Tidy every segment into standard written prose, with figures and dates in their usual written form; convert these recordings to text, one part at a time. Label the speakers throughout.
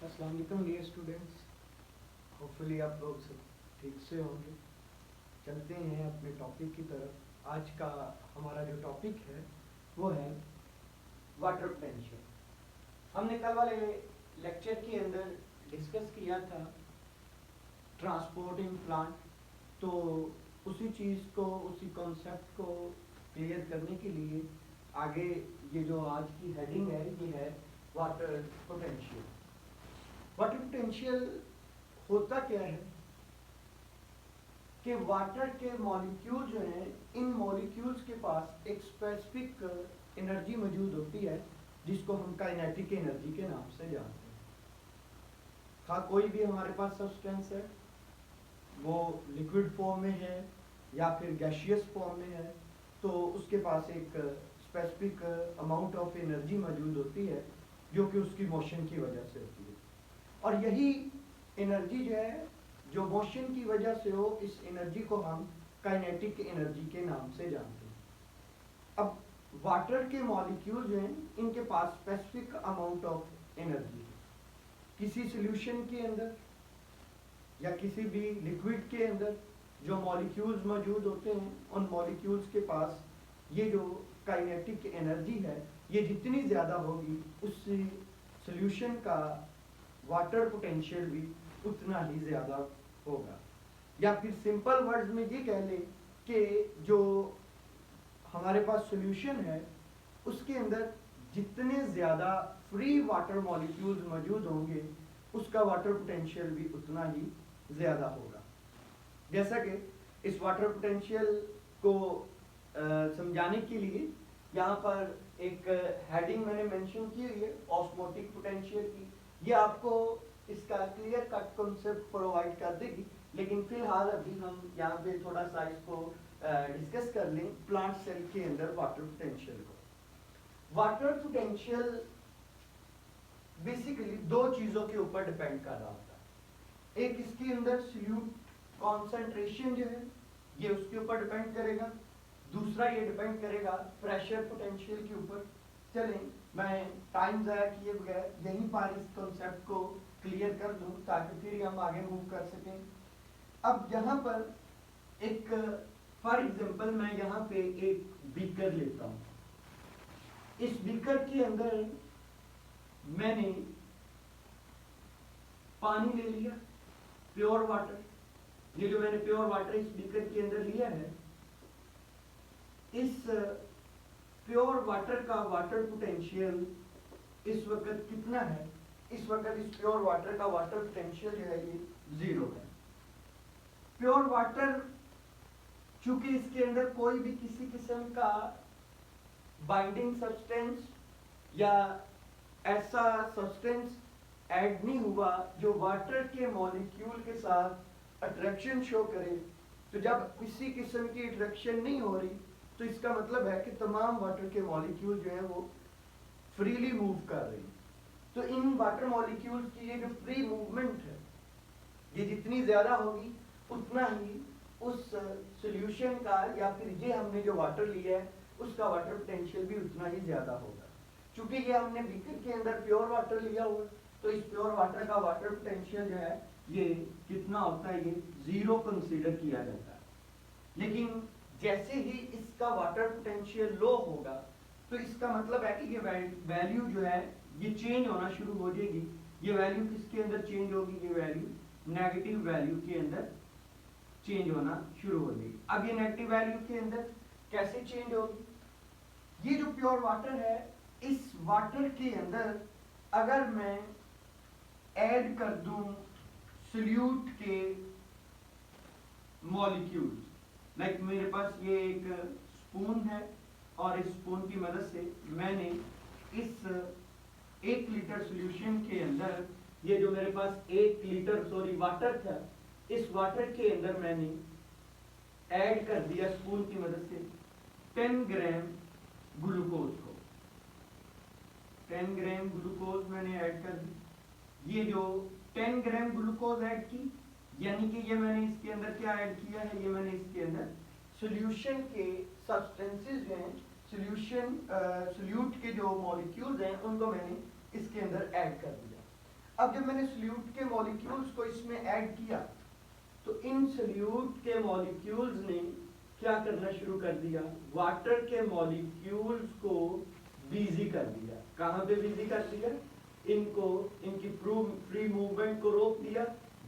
Speaker 1: अस्सलाम वालेकुम dear students. Hopefully आप लोग सब ठीक से होंगे। चलते हैं अपने टॉपिक की तरफ। आज का हमारा जो टॉपिक है वो है वाटर पोटेंशियल। हमने कल वाले लेक्चर के अंदर डिस्कस किया था ट्रांसपोर्टिंग प्लांट, तो उसी चीज़ को, उसी कॉन्सेप्ट को क्लियर करने के लिए आगे ये जो आज की हेडिंग है ये है वाटर पोटेंशियल। वाटर पोटेंशियल होता क्या है कि वाटर के मॉलिक्यूल जो हैं, इन मॉलिक्यूल्स के पास एक स्पेसिफिक एनर्जी मौजूद होती है जिसको हम काइनेटिक एनर्जी के नाम से जानते हैं। हाँ, कोई भी हमारे पास सब्सटेंस है, वो लिक्विड फॉर्म में है या फिर गैशियस फॉर्म में है, तो उसके पास एक स्पेसिफिक अमाउंट ऑफ एनर्जी मौजूद होती है जो कि उसकी मोशन की वजह से होती है। और यही एनर्जी जो है, जो मोशन की वजह से हो, इस एनर्जी को हम काइनेटिक एनर्जी के नाम से जानते हैं। अब वाटर के मॉलिक्यूल जो हैं, इनके पास स्पेसिफिक अमाउंट ऑफ एनर्जी है। किसी सॉल्यूशन के अंदर या किसी भी लिक्विड के अंदर जो मॉलिक्यूल्स मौजूद होते हैं, उन मॉलिक्यूल्स के पास ये जो काइनेटिक एनर्जी है, ये जितनी ज़्यादा होगी उससे सॉल्यूशन का वाटर पोटेंशियल भी उतना ही ज़्यादा होगा। या फिर सिंपल वर्ड्स में ये कह लें कि जो हमारे पास सॉल्यूशन है उसके अंदर जितने ज़्यादा फ्री वाटर मॉलिक्यूल्स मौजूद होंगे, उसका वाटर पोटेंशियल भी उतना ही ज़्यादा होगा। जैसा कि इस वाटर पोटेंशियल को समझाने के लिए यहाँ पर एक हेडिंग मैंने मेंशन की हुई है ऑस्मोटिक पोटेंशियल की। ये आपको इसका क्लियर कट कॉन्सेप्ट प्रोवाइड कर देगी, लेकिन फिलहाल अभी हम यहाँ पे थोड़ा सा इसको डिस्कस कर लें प्लांट सेल के अंदर वाटर पोटेंशियल को। वाटर पोटेंशियल बेसिकली दो चीज़ों के ऊपर डिपेंड कर रहा होता है। एक इसके अंदर सॉल्यूट कॉन्सेंट्रेशन जो है ये उसके ऊपर डिपेंड करेगा, दूसरा ये डिपेंड करेगा प्रेशर पोटेंशियल के ऊपर। चलें, मैं टाइम ज़ाया किए बगैर यहीं पर इस कॉन्सेप्ट को क्लियर कर दूं ताकि फिर हम आगे मूव कर सकें। अब यहाँ पर एक फॉर एग्जांपल मैं यहाँ पे एक बीकर लेता हूँ। इस बीकर के अंदर मैंने पानी ले लिया, प्योर वाटर। ये जो मैंने प्योर वाटर इस बीकर के अंदर लिया है, इस प्योर वाटर का वाटर पोटेंशियल इस वक्त कितना है? इस वक्त इस प्योर वाटर का वाटर पोटेंशियल जो है ये 0 है। प्योर वाटर चूंकि इसके अंदर कोई भी किसी किस्म का बाइंडिंग सब्सटेंस या ऐसा सब्सटेंस ऐड नहीं हुआ जो वाटर के मॉलिक्यूल के साथ अट्रैक्शन शो करे, तो जब किसी किस्म की अट्रैक्शन नहीं हो रही तो इसका मतलब है कि तमाम वाटर के मॉलिक्यूल जो हैं वो फ्रीली मूव कर रहे हैं। तो इन वाटर मॉलिक्यूल्स की ये जो फ्री मूवमेंट है, ये जितनी ज़्यादा होगी उतना ही उस सॉल्यूशन का या फिर ये हमने जो वाटर लिया है उसका वाटर पोटेंशियल भी उतना ही ज़्यादा होगा। चूंकि ये हमने बीकर के अंदर प्योर वाटर लिया हुआ, तो इस प्योर वाटर का वाटर पोटेंशियल जो है ये कितना होता है? ये 0 कंसीडर किया जाता है। लेकिन जैसे ही इसका वाटर पोटेंशियल लो होगा तो इसका मतलब है कि ये वैल्यू जो है ये चेंज होना शुरू हो जाएगी। ये वैल्यू किसके अंदर चेंज होगी? ये वैल्यू नेगेटिव वैल्यू के अंदर चेंज होना शुरू हो जाएगी। अब ये नेगेटिव वैल्यू के अंदर कैसे चेंज होगी? ये जो प्योर वाटर है, इस वाटर के अंदर अगर मैं ऐड कर दूं सॉल्यूट के मॉलिक्यूल्स, लाइक मेरे पास ये एक स्पून है और इस स्पून की मदद से मैंने इस 1 लीटर सॉल्यूशन के अंदर, ये जो मेरे पास 1 लीटर वाटर था, इस वाटर के अंदर मैंने ऐड कर दिया स्पून की मदद से 10 ग्राम ग्लूकोज को। 10 ग्राम ग्लूकोज मैंने ऐड कर दी। ये जो 10 ग्राम ग्लूकोज ऐड की, यानी कि ये मैंने इसके अंदर क्या ऐड किया है? ये मैंने इसके अंदर सॉल्यूशन के सब्सटेंसेस जो हैं, सॉल्यूट के जो मॉलिक्यूल्स हैं उनको मैंने इसके अंदर ऐड कर दिया। अब जब मैंने सोल्यूट के मॉलिक्यूल्स को इसमें ऐड किया तो इन सोल्यूट के मॉलिक्यूल्स ने क्या करना शुरू कर दिया, वाटर के मॉलिक्यूल्स को बिजी कर दिया। कहां पे बिजी कर दिया, इनको, इनकी फ्री मूवमेंट को रोक दिया,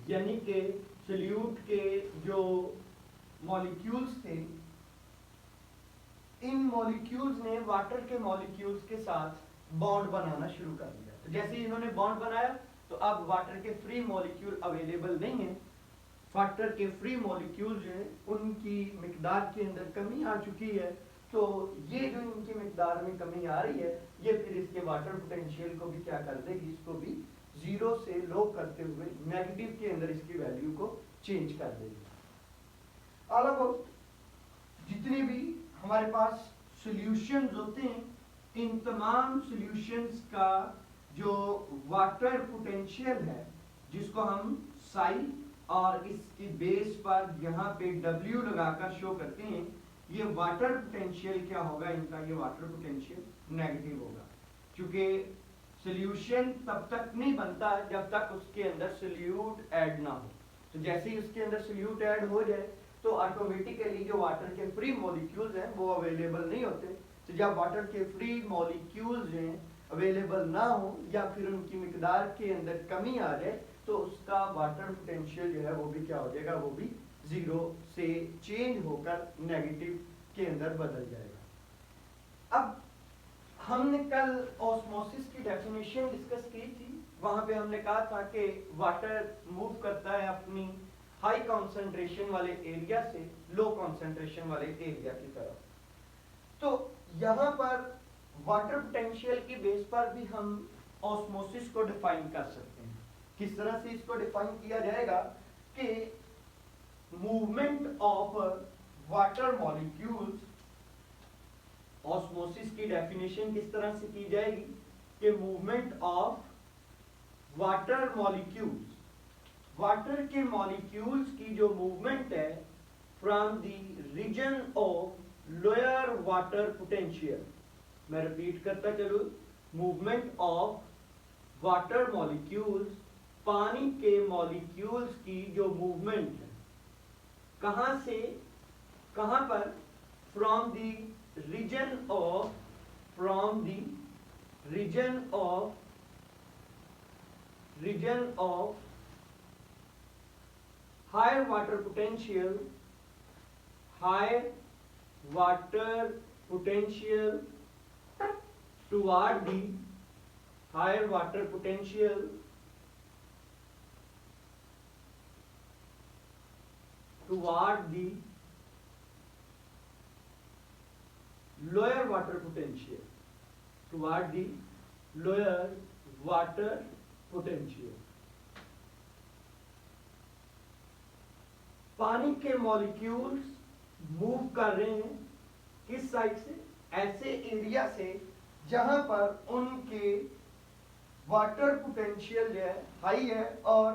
Speaker 1: यानी कि सोल्यूट के जो मॉलिक्यूल्स थे, इन मॉलिक्यूल्स ने वाटर के मॉलिक्यूल्स के साथ बॉन्ड बनाना शुरू कर दिया। तो जैसे ही इन्होंने बॉन्ड बनाया तो अब वाटर के फ्री मॉलिक्यूल अवेलेबल नहीं है, वाटर के फ्री मॉलिक्यूल जो है उनकी मिकदार के अंदर कमी आ चुकी है। तो ये जो इनकी मिकदार में कमी आ रही है, ये फिर इसके वाटर पोटेंशियल को भी क्या कर देगी, इसको भी जीरो से लो करते हुए नेगेटिव के अंदर इसकी वैल्यू को चेंज कर देगी। ऑलमोस्ट जितने भी हमारे पास सॉल्यूशंस होते हैं, इन तमाम सॉल्यूशंस का जो वाटर पोटेंशियल है, जिसको हम साई और इसकी बेस पर यहाँ पे W लगाकर शो करते हैं, ये वाटर पोटेंशियल क्या होगा इनका, ये वाटर पोटेंशियल नेगेटिव होगा, क्योंकि सॉल्यूशन तब तक नहीं बनता जब तक उसके अंदर सोल्यूट ऐड ना हो। तो जैसे ही उसके अंदर सोल्यूट ऐड हो जाए तो ऑटोमेटिकली जो वाटर के फ्री मॉलिक्यूल्स हैं वो अवेलेबल नहीं होते। तो जब वाटर के फ्री मॉलिक्यूल्स हैं अवेलेबल ना हो या फिर उनकी मिकदार के अंदर कमी आ जाए तो उसका वाटर पोटेंशियल जो है वो भी क्या हो जाएगा, वो भी जीरो से चेंज होकर नेगेटिव के अंदर बदल जाएगा। अब हमने कल ऑस्मोसिस की डेफिनेशन डिस्कस की थी, वहां पे हमने कहा था कि वाटर मूव करता है अपनी हाई कंसंट्रेशन वाले एरिया से लो कंसंट्रेशन वाले एरिया की तरफ। तो यहाँ पर वाटर पोटेंशियल की बेस पर भी हम ऑस्मोसिस को डिफाइन कर सकते हैं। किस तरह से इसको डिफाइन किया जाएगा कि movement of water molecules, osmosis की डेफिनेशन किस तरह से की जाएगी कि movement of water molecules, water के मॉलिक्यूल्स की जो मूवमेंट है from the region of lower water potential, मैं रिपीट करता चलूं, मूवमेंट ऑफ वाटर मॉलिक्यूल्स, पानी के मॉलिक्यूल्स की जो मूवमेंट है कहां से कहां पर, from the region of, from the region of higher water potential, higher water potential toward the higher water potential toward the lower water potential, toward the lower water potential। पानी के molecules move कर रहे हैं किस side से, ऐसे area से जहां पर उनके वाटर पोटेंशियल जो है हाई है, और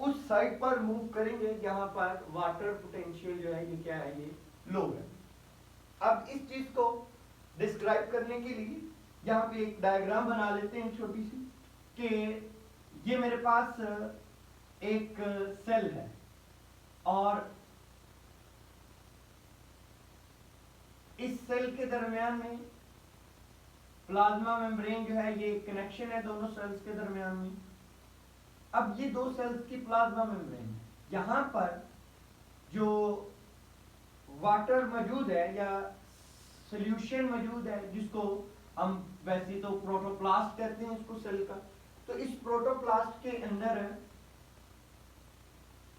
Speaker 1: उस साइड पर मूव करेंगे जहां पर वाटर पोटेंशियल जो है ये क्या है, ये लो है। अब इस चीज को डिस्क्राइब करने के लिए यहाँ पे एक डायग्राम बना लेते हैं छोटी सी, कि ये मेरे पास एक सेल है और इस सेल के दरमियान में प्लाज्मा मेम्ब्रेन जो है, ये कनेक्शन है दोनों सेल्स के दरमियान में। अब ये दो सेल्स की प्लाज्मा मेम्ब्रेन है, यहाँ पर जो वाटर मौजूद है या सॉल्यूशन मौजूद है, जिसको हम वैसे तो प्रोटोप्लास्ट कहते हैं इसको सेल का, तो इस प्रोटोप्लास्ट के अंदर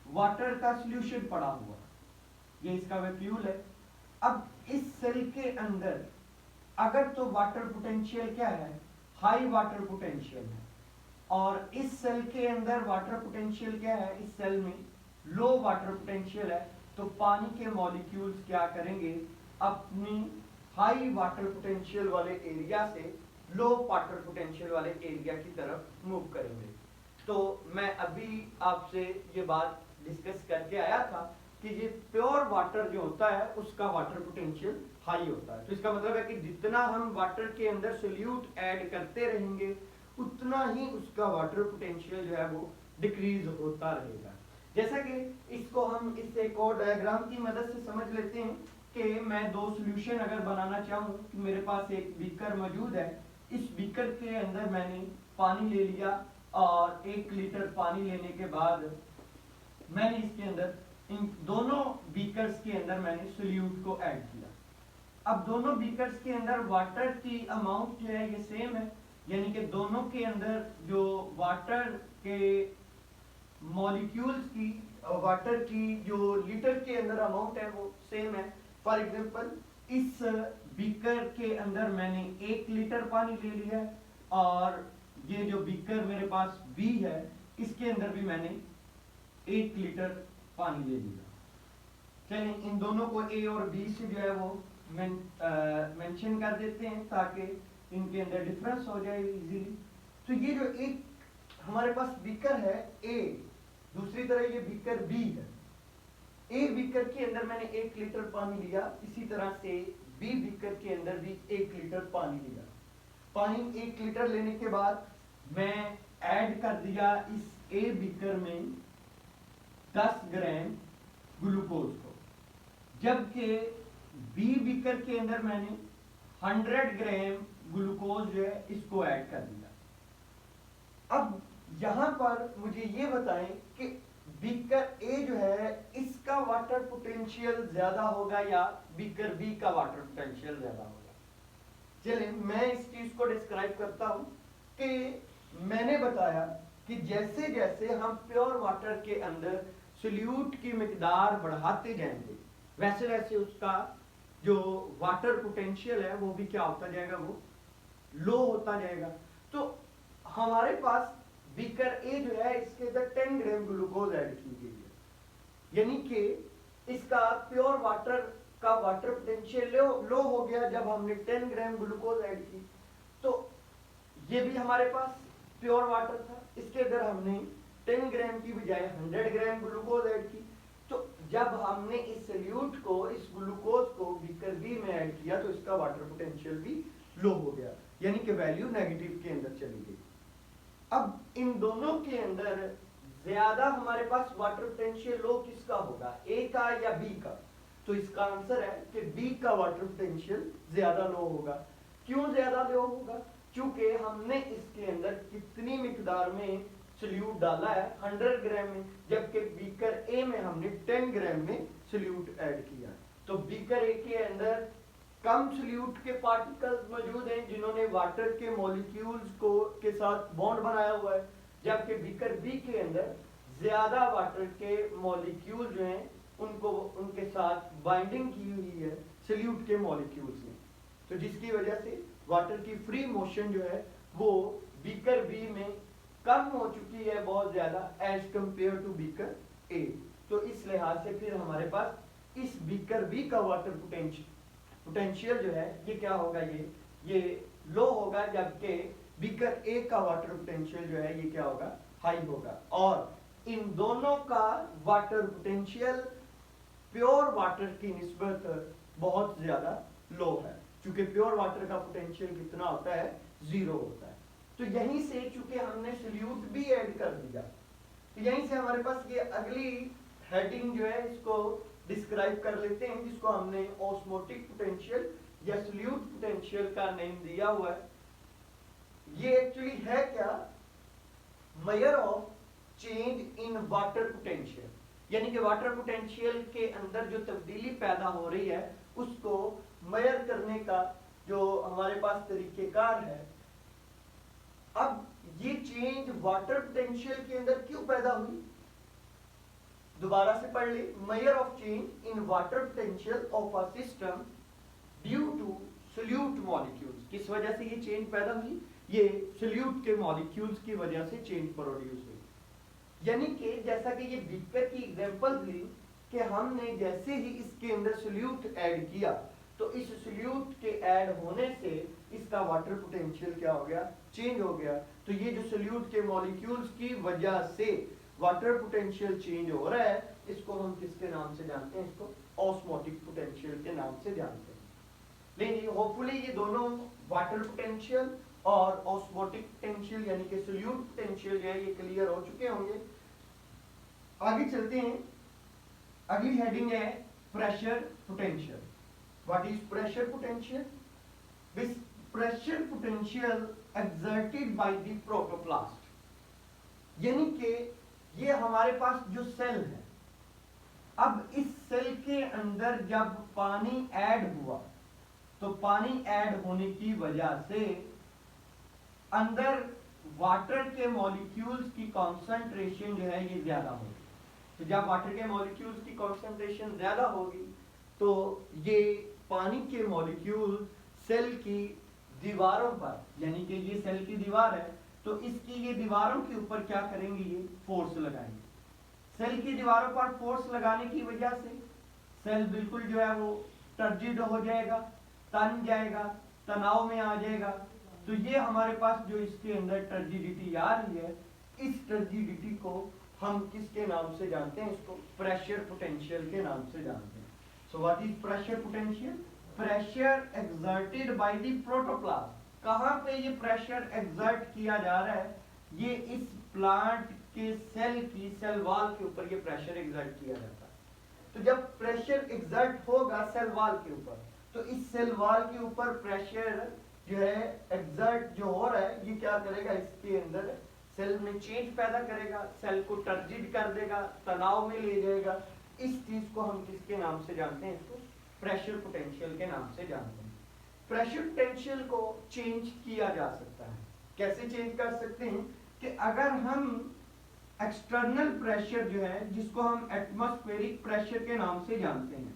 Speaker 1: वाटर का सॉल्यूशन पड़ा हुआ, ये इसका वैक्यूल है। अब इस सेल के अंदर अगर तो वाटर पोटेंशियल क्या है, हाई वाटर पोटेंशियल है, और इस सेल के अंदर वाटर पोटेंशियल क्या है, इस सेल में लो वाटर पोटेंशियल है, तो पानी के मॉलिक्यूल्स क्या करेंगे, अपनी हाई वाटर पोटेंशियल वाले एरिया से लो वाटर पोटेंशियल वाले एरिया की तरफ मूव करेंगे। तो मैं अभी आपसे ये बात डिस्कस करके आया था कि ये प्योर वाटर जो होता है उसका वाटर पोटेंशियल हाई होता है। तो इसका मतलब है कि जितना हम वाटर के अंदर सोल्यूट ऐड करते रहेंगे उतना ही उसका वाटर पोटेंशियल जो है वो डिक्रीज होता रहेगा। जैसा कि इसको हम इस एक और डायग्राम की मदद से समझ लेते हैं कि मैं दो सॉल्यूशन अगर बनाना चाहूँ कि मेरे पास एक बीकर मौजूद है, इस बीकर के अंदर मैंने पानी ले लिया और 1 लीटर पानी लेने के बाद मैंने इसके अंदर इन दोनों बीकर्स के अंदर मैंने सोल्यूट को ऐड किया। अब दोनों बीकर्स के अंदर वाटर की अमाउंट जो है ये सेम है, यानी कि दोनों के अंदर जो वाटर के मॉलिक्यूल्स की वाटर की जो लीटर के अंदर अमाउंट है वो सेम है। फॉर एग्जांपल इस बीकर के अंदर मैंने 1 लीटर पानी ले लिया और ये जो बीकर मेरे पास बी है इसके अंदर भी मैंने 1 लीटर पानी ले लिया। चलिए इन दोनों को ए और बी से जो है वो मेंशन कर देते हैं ताकि इनके अंदर डिफरेंस हो जाए इजीली। तो ये जो एक हमारे पास बीकर है ए, दूसरी तरह ये बीकर बी है। ए बीकर के अंदर मैंने 1 लीटर पानी लिया, इसी तरह से बी बीकर के अंदर भी 1 लीटर पानी लिया। पानी 1 लीटर लेने के बाद मैं ऐड कर दिया इस ए बीकर में 10 ग्राम ग्लूकोज को, जबकि बी बीकर के अंदर मैंने 100 ग्राम ग्लूकोज जो है इसको ऐड कर दिया। अब यहां पर मुझे ये बताएं कि बीकर ए जो है इसका वाटर पोटेंशियल ज्यादा होगा या बीकर बी का वाटर पोटेंशियल ज्यादा होगा। चलिए मैं इस चीज को डिस्क्राइब करता हूं कि मैंने बताया कि जैसे जैसे हम प्योर वाटर के अंदर सोल्यूट की मिकदार बढ़ाते जाएंगे वैसे वैसे उसका जो वाटर पोटेंशियल है वो भी क्या होता जाएगा, वो लो होता जाएगा। तो हमारे पास बीकर ए जो है इसके अंदर 10 ग्राम ग्लूकोज ऐड की गई है, यानी कि इसका प्योर वाटर का वाटर पोटेंशियल लो हो गया जब हमने 10 ग्राम ग्लूकोज ऐड की। तो ये भी हमारे पास प्योर वाटर था, इसके अंदर हमने 10 ग्राम की बजाय 100 ग्राम ग्लूकोज ऐड की। तो जब हमने इस सोल्यूट को इस ग्लूकोज को बीकर बी में ऐड किया तो इसका वाटर पोटेंशियल भी लो हो गया, यानी कि वैल्यू नेगेटिव के अंदर चली गई। अब इन दोनों के अंदर ज्यादा हमारे पास वाटर पोटेंशियल लो किसका होगा, ए का या बी का? तो इसका आंसर है कि बी का वाटर पोटेंशियल ज्यादा लो होगा। क्यों ज्यादा लो होगा? क्योंकि हमने इसके अंदर कितनी मिकदार में सोल्यूट डाला है, 100 ग्राम में, जबकि बीकर ए में हमने 10 ग्राम में सोल्यूट ऐड किया। तो बीकर ए के अंदर कम सोल्यूट के पार्टिकल्स मौजूद हैं जिन्होंने वाटर के मॉलिक्यूल्स को के साथ बॉन्ड बनाया हुआ है, जबकि बीकर बी के अंदर ज्यादा वाटर के मॉलिक्यूल जो हैं उनको उनके साथ बाइंडिंग की हुई है सोल्यूट के मॉलिक्यूल्स में। तो जिसकी वजह से वाटर की फ्री मोशन जो है वो बीकर बी में कम हो चुकी है बहुत ज्यादा as compare to beaker A. तो इस लिहाज से फिर हमारे पास इस बीकर बी का वाटर पोटेंशियल जो है ये क्या होगा, ये लो होगा, जबकि बीकर ए का वाटर पोटेंशियल जो है ये क्या होगा, हाई होगा। और इन दोनों का वाटर पोटेंशियल प्योर वाटर की निस्बत बहुत ज्यादा लो है, क्योंकि प्योर वाटर का पोटेंशियल कितना होता है, 0 होता है। तो यहीं से चूंकि हमने सोल्यूट भी ऐड कर दिया, तो यहीं से हमारे पास ये अगली हेडिंग जो है इसको डिस्क्राइब कर लेते हैं, जिसको हमने ऑस्मोटिक पोटेंशियल या सोल्यूट पोटेंशियल का नेम दिया हुआ है। ये एक्चुअली है क्या, major of change in water potential, यानी कि वाटर पोटेंशियल के अंदर जो तब्दीली पैदा हो रही है उसको मेजर करने का जो हमारे पास तरीकेकार है। अब ये चेंज वाटर पोटेंशियल के अंदर क्यों पैदा हुई, दोबारा से पढ़ ले, measure of change in water potential of a system due to solute molecules. किस वजह से ये चेंज पैदा हुई, ये सोल्यूट के मॉलिक्यूल्स की वजह से चेंज प्रोड्यूस हुई। यानी कि जैसा कि ये बीकर की एग्जांपल ली कि हमने जैसे ही इसके अंदर सोल्यूट ऐड किया तो इस सोल्यूट के ऐड होने से इसका वाटर पोटेंशियल क्या हो गया, चेंज हो गया। तो ये जो सोल्यूट के मॉलिक्यूल्स की वजह से वाटर पोटेंशियल चेंज हो रहा है, इसको हम किसके नाम से जानते हैं, इसको ऑस्मोटिक पोटेंशियल के नाम से जानते हैं। लेकिन होपफुली ये दोनों वाटर पोटेंशियल और ऑस्मोटिक पोटेंशियल यानी कि सोल्यूट पोटेंशियल जो है ये क्लियर हो चुके होंगे। आगे चलते हैं, अगली हेडिंग है pressure potential. What is pressure potential? This pressure potential exerted by the protoplast, यानी कि ये हमारे पास जो सेल है, अब इस सेल के अंदर जब पानी ऐड हुआ तो पानी ऐड होने की वजह से अंदर वाटर के मॉलिक्यूल्स की कॉन्सेंट्रेशन जो है ये ज्यादा होगी। तो जब वाटर के मॉलिक्यूल्स की कॉन्सेंट्रेशन ज्यादा होगी तो ये पानी के मॉलिक्यूल सेल की दीवारों पर, यानी कि ये सेल की दीवार है तो इसकी ये दीवारों के ऊपर क्या करेंगे, ये फोर्स लगाएंगे। सेल की दीवारों पर फोर्स लगाने की वजह से सेल बिल्कुल जो है वो टर्जिड हो जाएगा, तन जाएगा, तनाव में आ जाएगा। तो ये हमारे पास जो इसके अंदर टर्जिडिटी आ रही है, इस टर्जिडिटी को हम किसके नाम से जानते हैं? इसको प्रेशर पोटेंशियल के नाम से जानते हैं। So what is pressure potential? Pressure exerted by the protoplast. कहां पे ये प्रेशर एक्सर्ट किया जा रहा है? ये इस प्लांट के सेल की सेल वॉल के ऊपर ये प्रेशर एक्सर्ट किया जाता है। तो जब प्रेशर एक्सर्ट होगा सेल वॉल के ऊपर, तो इस सेल वॉल के ऊपर प्रेशर जो है एक्सर्ट जो हो रहा है, ये क्या करेगा? इसके अंदर सेल में चेंज पैदा करेगा, सेल को टर्जिड कर देगा, तनाव में ले जाएगा। इस चीज को हम किसके नाम से जानते हैं? इसको प्रेशर पोटेंशियल के नाम से जानते हैं। प्रेशर पोटेंशियल को चेंज किया जा सकता है। कैसे चेंज कर सकते हैं? कि अगर हम एक्सटर्नल प्रेशर जो है, जिसको हम एटमॉस्फेरिक प्रेशर के नाम से जानते हैं,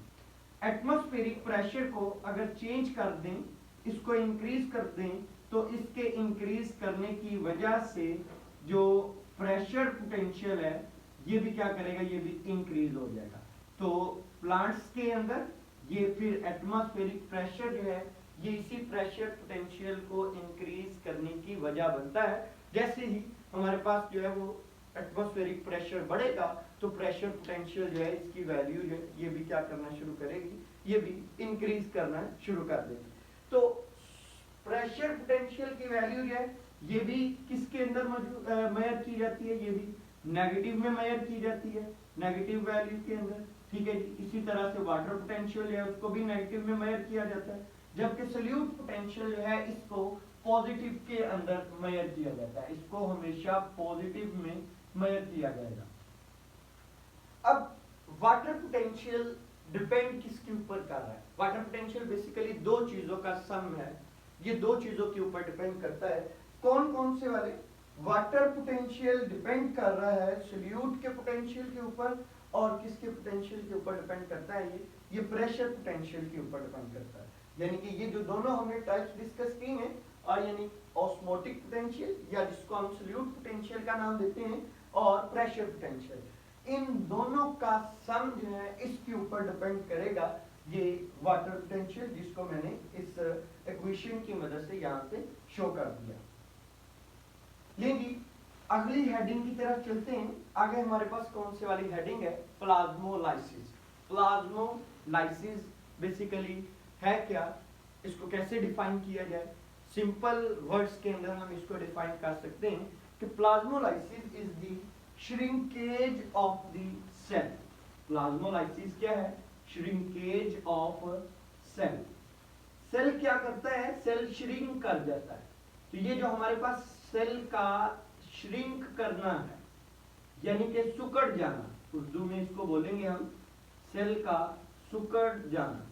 Speaker 1: एटमॉस्फेरिक प्रेशर को अगर चेंज कर दें, इसको इंक्रीज कर दें, तो इसके इंक्रीज करने की वजह से जो प्रेशर पोटेंशियल है ये भी क्या करेगा? ये भी इंक्रीज हो जाएगा। तो प्लांट्स के अंदर ये फिर एटमॉस्फेरिक प्रेशर जो है ये इसी प्रेशर पोटेंशियल को इंक्रीज करने की वजह बनता है। जैसे ही हमारे पास जो है वो एटमॉस्फेरिक प्रेशर बढ़ेगा तो प्रेशर पोटेंशियल जो है इसकी वैल्यू जो है ये भी क्या करना शुरू करेगी? ये भी इंक्रीज करना शुरू कर देगी। तो प्रेशर पोटेंशियल की वैल्यू जो है ये भी किसके अंदर मेजर की जाती है? ये भी नेगेटिव में मेजर की जाती है, नेगेटिव वैल्यू के अंदर। ठीक है जी। इसी तरह से वाटर पोटेंशियल है उसको भी नेगेटिव में मेजर किया जाता है, जबकि सोल्यूट पोटेंशियल जो है इसको पॉजिटिव के अंदर मेजर किया जाता है। इसको हमेशा पॉजिटिव में मेजर किया जाएगा। अब वाटर पोटेंशियल डिपेंड किसके ऊपर कर रहा है? वाटर पोटेंशियल बेसिकली दो चीजों का सम है। ये दो चीजों के ऊपर डिपेंड करता है। कौन कौन से वाले? वाटर पोटेंशियल डिपेंड कर रहा है सोल्यूट के पोटेंशियल के ऊपर, और किसके पोटेंशियल के ऊपर डिपेंड करता है? ये प्रेशर पोटेंशियल के ऊपर डिपेंड करता है। यानी कि ये जो दोनों हमने टाइप्स डिस्कस की हैं, और यानी ऑस्मोटिक पोटेंशियल या जिसको हम सोल्यूट पोटेंशियल का नाम देते हैं, और प्रेशर पोटेंशियल, इन दोनों का सम जो है इसके ऊपर डिपेंड करेगा ये वाटर पोटेंशियल, जिसको मैंने इस इक्वेशन की मदद से यहाँ पे शो कर दिया। लेकिन अगली हेडिंग की तरफ चलते हैं। आगे हमारे पास कौन सी वाली हेडिंग है? प्लाज्मोलाइसिस। प्लाज्मोलाइसिस बेसिकली है क्या? इसको कैसे डिफाइन किया जाए? सिंपल वर्ड्स के अंदर हम इसको डिफाइन कर सकते हैं कि plasmolysis is the shrinkage of the cell. Plasmolysis क्या है? Shrinkage of cell. सेल क्या करता है? सेल श्रिंक कर जाता है। तो ये जो हमारे पास सेल का श्रिंक करना है, यानी कि सुकड़ जाना, उर्दू में इसको बोलेंगे हम सेल का सुकड़ जाना।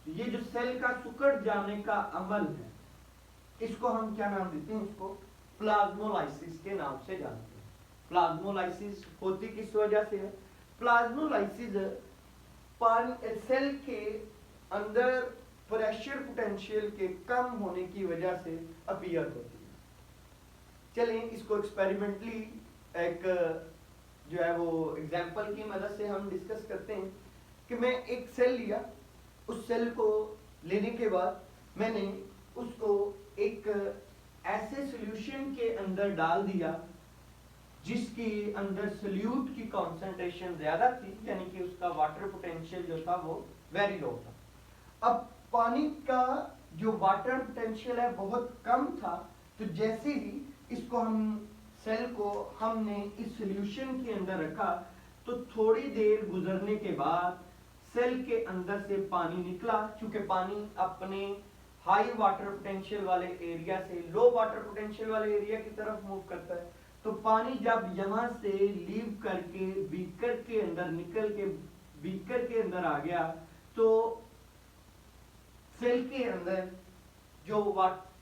Speaker 1: तो ये जो सेल का सुकड़ जाने का अमल है, इसको हम क्या नाम देते हैं? इसको प्लाज्मोलाइसिस के नाम से जानते हैं। प्लाज्मोलाइसिस होती किस वजह से है? प्लाज्मोलाइसिस सेल के अंदर प्रेशर पोटेंशियल के कम होने की वजह से अपीयर होती है। चलिए इसको एक्सपेरिमेंटली एक जो है वो एग्जांपल की मदद से हम डिस्कस करते हैं कि मैं एक सेल लिया, उस सेल को लेने के बाद मैंने उसको एक ऐसे सॉल्यूशन के अंदर डाल दिया जिसके अंदर सोल्यूट की कॉन्सेंट्रेशन ज्यादा थी, यानी कि उसका वाटर पोटेंशियल जो था वो वेरी लो था। अब पानी का जो वाटर पोटेंशियल है बहुत कम था, तो जैसे ही इसको हम सेल को हमने इस सॉल्यूशन के अंदर रखा तो थोड़ी देर गुजरने के बाद सेल के अंदर से पानी निकला। चूंकि पानी अपने हाई वाटर पोटेंशियल वाले एरिया से लो वाटर पोटेंशियल वाले एरिया की तरफ मूव करता है, तो पानी जब यहाँ से लीव करके बीकर के अंदर निकल के बीकर के अंदर आ गया तो सेल के अंदर जो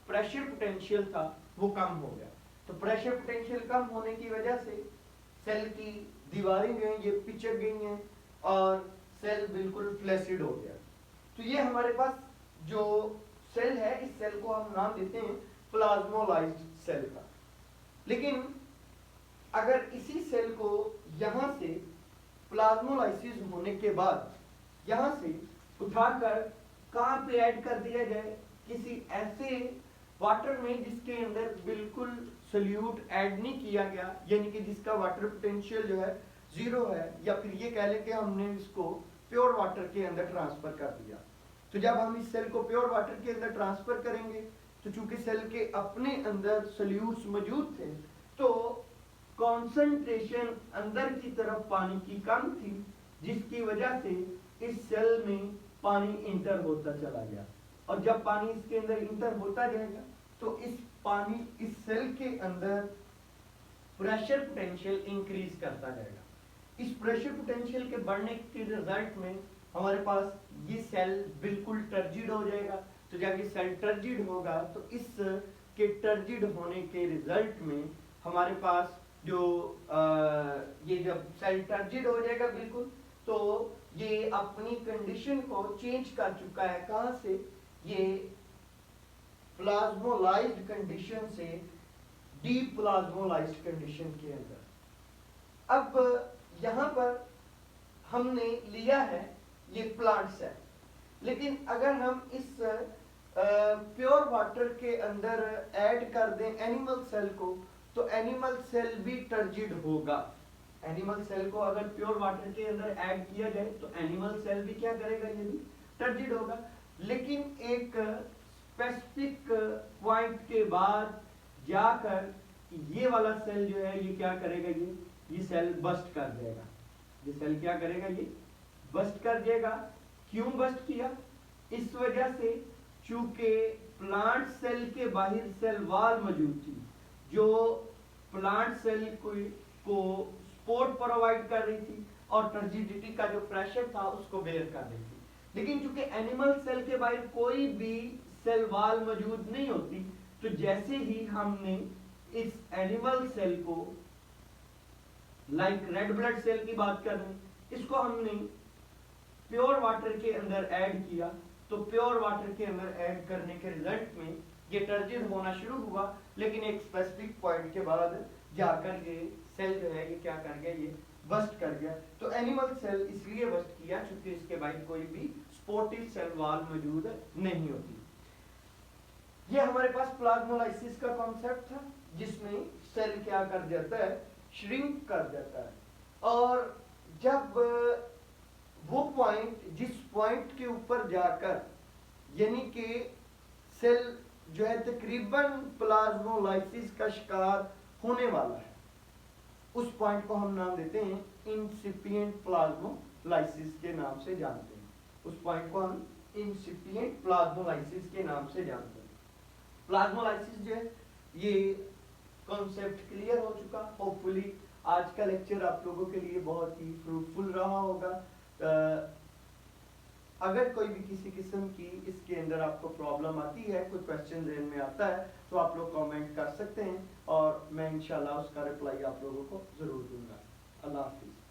Speaker 1: प्रेशर पोटेंशियल था वो कम हो गया। तो प्रेशर पोटेंशियल कम होने की वजह से सेल की दीवारें जो हैं ये पिचक गई हैं और सेल बिल्कुल फ्लैसिड हो गया। तो ये हमारे पास जो सेल है, इस सेल को हम नाम देते हैं प्लाज्मोलाइज्ड सेल का। लेकिन अगर इसी सेल को यहाँ से प्लाज्मोलाइसिस होने के बाद यहाँ से उठाकर कहाँ पे ऐड कर दिया जाए, किसी ऐसे वाटर में जिसके अंदर बिल्कुल सोल्यूट ऐड नहीं किया गया, यानी कि जिसका वाटर पोटेंशियल जो है 0 है, या फिर ये कह लें कि हमने इसको प्योर वाटर के अंदर ट्रांसफर कर दिया। तो जब हम इस सेल को प्योर वाटर के अंदर ट्रांसफर करेंगे तो चूंकि सेल के अपने अंदर सोल्यूट्स मौजूद थे तो कॉन्सेंट्रेशन अंदर की तरफ पानी की कम थी, जिसकी वजह से इस सेल में पानी इंटर होता चला गया। और जब पानी इसके अंदर इंटर होता जाएगा तो इस सेल के अंदर प्रेशर पोटेंशियल इंक्रीज करता जाएगा। इस प्रेशर पोटेंशियल के बढ़ने के रिजल्ट में हमारे पास ये सेल बिल्कुल टर्जिड हो जाएगा। तो जब ये सेल टर्जिड होगा तो इस के टर्जिड होने के रिजल्ट में हमारे पास जो ये जब सेल टर्जिड हो जाएगा बिल्कुल, तो ये अपनी कंडीशन को चेंज कर चुका है। कहां से? ये प्लाज्मोलाइज्ड कंडीशन से डीप्लाज्मोलाइज्ड कंडीशन के अंदर। अब यहां पर हमने लिया है ये प्लांट सेल, लेकिन अगर हम इस प्योर वाटर के अंदर ऐड कर दें एनिमल सेल को तो एनिमल सेल भी टर्जिड होगा। एनिमल सेल को अगर प्योर वाटर के अंदर ऐड किया जाए तो एनिमल सेल भी क्या करेगा, ये भी टर्जिड होगा। लेकिन एक स्पेसिफिक पॉइंट के बाद जाकर ये वाला सेल जो है ये क्या करेगा, ये सेल बस्ट कर देगा। ये सेल क्या करेगा, ये बस्ट कर देगा। क्यों बस्ट किया? इस वजह से चूंकि प्लांट सेल के बाहर सेल वॉल मौजूद थी जो प्लांट सेल को सपोर्ट प्रोवाइड कर रही थी और टर्जिडिटी का जो प्रेशर था उसको बेयर कर रही थी। लेकिन चूंकि एनिमल सेल के बाहर कोई भी सेल वॉल मौजूद नहीं होती, तो जैसे ही हमने इस एनिमल सेल को, लाइक रेड ब्लड सेल की बात कर रहे हैं, इसको हमने प्योर वाटर के अंदर ऐड किया, तो प्योर वाटर के अंदर ऐड करने के रिजल्ट में ये टर्जिड होना शुरू हुआ। लेकिन एक स्पेसिफिक पॉइंट के बाद जाकर ये सेल जो है ये क्या कर गया, ये बस्ट कर गया। तो एनिमल सेल इसलिए बस्ट किया क्योंकि इसके बाहर कोई भी सपोर्टिव सेल वॉल मौजूद नहीं होती। ये हमारे पास प्लाज्मोलाइसिस का कॉन्सेप्ट था जिसमें सेल क्या कर जाता है, श्रिंक कर जाता है। और जब वो पॉइंट, जिस पॉइंट के ऊपर जाकर यानी कि सेल जो है तकरीबन प्लाज्मोलाइसिस का शिकार होने वाला है, उस पॉइंट को हम नाम देते हैं इंसिपिएंट प्लाज्मोलाइसिस के नाम से जानते हैं। उस पॉइंट को हम इंसिपिएंट प्लाज्मोलाइसिस के नाम से जानते हैं। प्लाज्मोलाइसिस जो है ये कॉन्सेप्ट क्लियर हो चुका। होपफुली आज का लेक्चर आप लोगों के लिए बहुत ही फ्रूटफुल रहा होगा। अगर कोई भी किसी किस्म की इसके अंदर आपको प्रॉब्लम आती है, कोई क्वेश्चन ज़हन में आता है, तो आप लोग कमेंट कर सकते हैं और मैं इंशाल्लाह उसका रिप्लाई आप लोगों को ज़रूर दूंगा। अल्लाह हाफिज़।